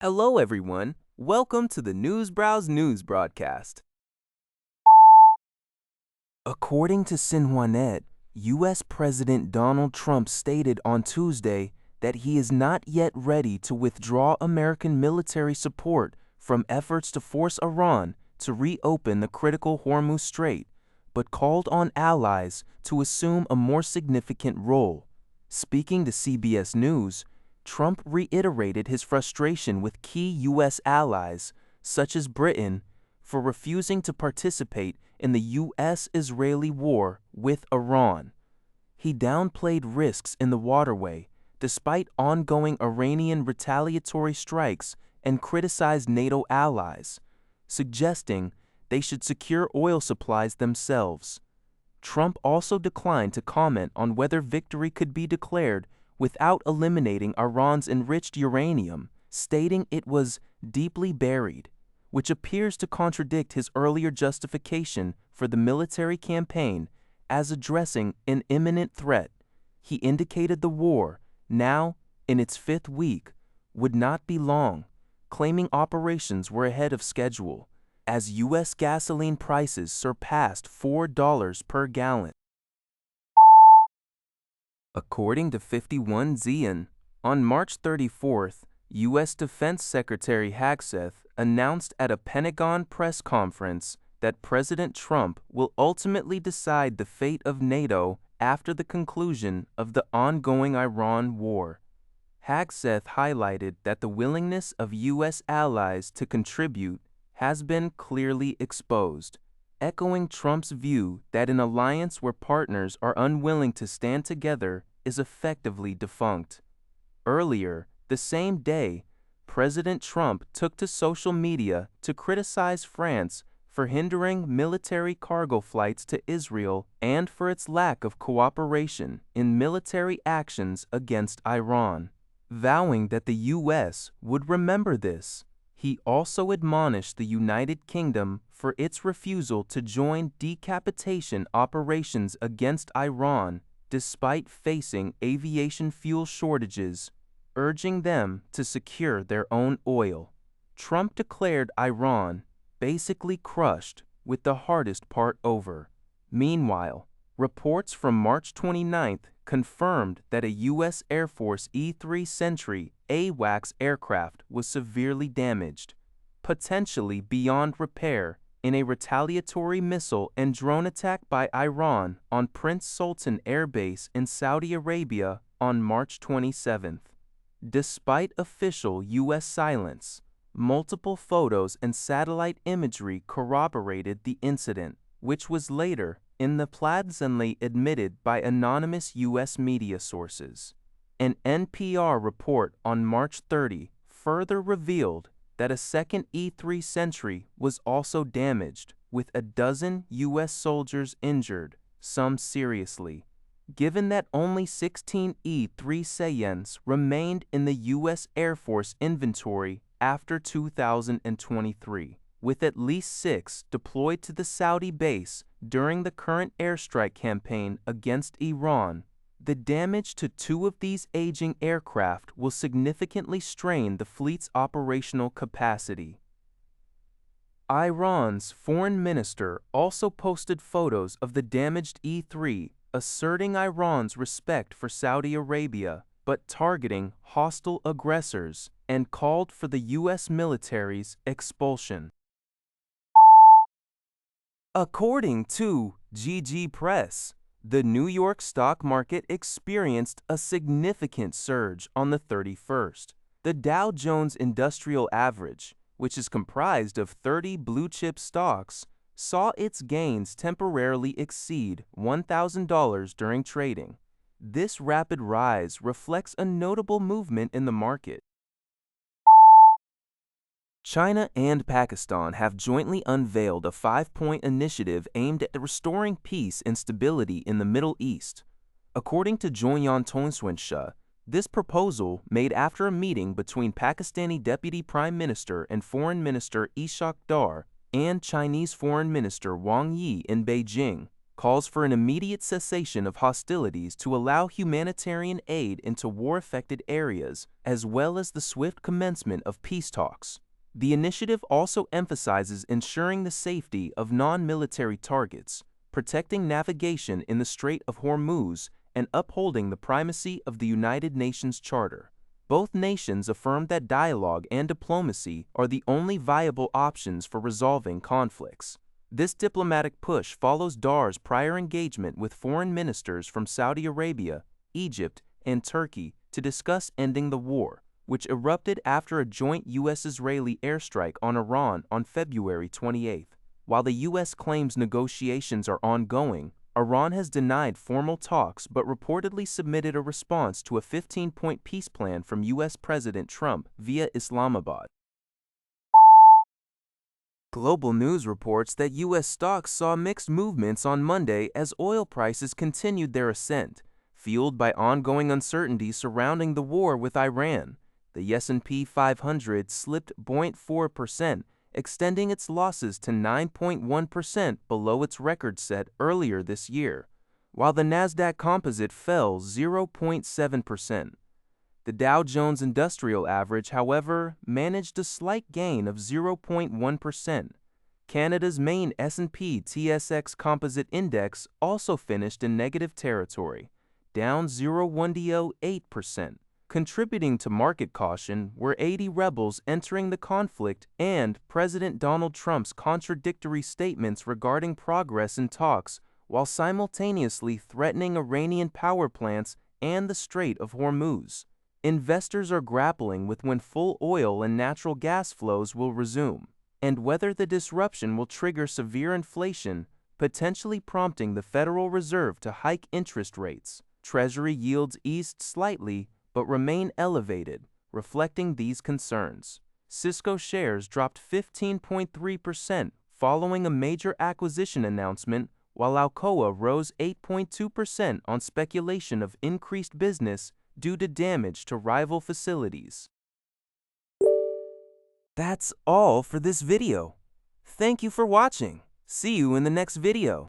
Hello, everyone. Welcome to the Newsbrowse News broadcast. According to Xinhua, U.S. President Donald Trump stated on Tuesday that he is not yet ready to withdraw American military support from efforts to force Iran to reopen the critical Hormuz Strait, but called on allies to assume a more significant role. Speaking to CBS News, Trump reiterated his frustration with key U.S. allies, such as Britain, for refusing to participate in the U.S.-Israeli war with Iran. He downplayed risks in the waterway, despite ongoing Iranian retaliatory strikes, and criticized NATO allies, suggesting they should secure oil supplies themselves. Trump also declined to comment on whether victory could be declared without eliminating Iran's enriched uranium, stating it was deeply buried, which appears to contradict his earlier justification for the military campaign as addressing an imminent threat. He indicated the war, now in its fifth week, would not be long, claiming operations were ahead of schedule, as U.S. gasoline prices surpassed $4 per gallon. According to 51ZN, on March 34th, U.S. Defense Secretary Hegseth announced at a Pentagon press conference that President Trump will ultimately decide the fate of NATO after the conclusion of the ongoing Iran war. Hegseth highlighted that the willingness of U.S. allies to contribute has been clearly exposed, echoing Trump's view that an alliance where partners are unwilling to stand together is effectively defunct. Earlier, the same day, President Trump took to social media to criticize France for hindering military cargo flights to Israel and for its lack of cooperation in military actions against Iran, vowing that the U.S. would remember this. He also admonished the United Kingdom for its refusal to join decapitation operations against Iran despite facing aviation fuel shortages, urging them to secure their own oil. Trump declared Iran basically crushed, with the hardest part over. Meanwhile, reports from March 29th confirmed that a U.S. Air Force E-3 Sentry AWACS aircraft was severely damaged, potentially beyond repair, in a retaliatory missile and drone attack by Iran on Prince Sultan Air Base in Saudi Arabia on March 27th. Despite official U.S. silence, multiple photos and satellite imagery corroborated the incident, which was later in the plainly admitted by anonymous U.S. media sources. An NPR report on March 30 further revealed that a second E-3 Sentry was also damaged, with a dozen U.S. soldiers injured, some seriously. Given that only 16 E-3 Saiyans remained in the U.S. Air Force inventory after 2023, with at least 6 deployed to the Saudi base during the current airstrike campaign against Iran, the damage to 2 of these aging aircraft will significantly strain the fleet's operational capacity. Iran's foreign minister also posted photos of the damaged E-3, asserting Iran's respect for Saudi Arabia, but targeting hostile aggressors, and called for the U.S. military's expulsion. According to GG Press, the New York stock market experienced a significant surge on the 31st. The Dow Jones Industrial Average, which is comprised of 30 blue-chip stocks, saw its gains temporarily exceed $1,000 during trading. This rapid rise reflects a notable movement in the market. China and Pakistan have jointly unveiled a 5-point initiative aimed at restoring peace and stability in the Middle East. According to Joyan Tonswensha, this proposal, made after a meeting between Pakistani Deputy Prime Minister and Foreign Minister Ishaq Dar and Chinese Foreign Minister Wang Yi in Beijing, calls for an immediate cessation of hostilities to allow humanitarian aid into war-affected areas, as well as the swift commencement of peace talks. The initiative also emphasizes ensuring the safety of non-military targets, protecting navigation in the Strait of Hormuz, and upholding the primacy of the United Nations Charter. Both nations affirmed that dialogue and diplomacy are the only viable options for resolving conflicts. This diplomatic push follows Dar's prior engagement with foreign ministers from Saudi Arabia, Egypt, and Turkey to discuss ending the war, which erupted after a joint U.S.-Israeli airstrike on Iran on February 28. While the U.S. claims negotiations are ongoing, Iran has denied formal talks but reportedly submitted a response to a 15-point peace plan from U.S. President Trump via Islamabad. Global News reports that U.S. stocks saw mixed movements on Monday as oil prices continued their ascent, fueled by ongoing uncertainty surrounding the war with Iran. The S&P 500 slipped 0.4%, extending its losses to 9.1% below its record set earlier this year, while the Nasdaq Composite fell 0.7%. The Dow Jones Industrial Average, however, managed a slight gain of 0.1%. Canada's main S&P TSX Composite Index also finished in negative territory, down 0.108%. Contributing to market caution were 80 rebels entering the conflict and President Donald Trump's contradictory statements regarding progress in talks, while simultaneously threatening Iranian power plants and the Strait of Hormuz. Investors are grappling with when full oil and natural gas flows will resume, and whether the disruption will trigger severe inflation, potentially prompting the Federal Reserve to hike interest rates. Treasury yields eased slightly, but remain elevated, reflecting these concerns. Cisco shares dropped 15.3% following a major acquisition announcement, while Alcoa rose 8.2% on speculation of increased business due to damage to rival facilities. That's all for this video. Thank you for watching. See you in the next video.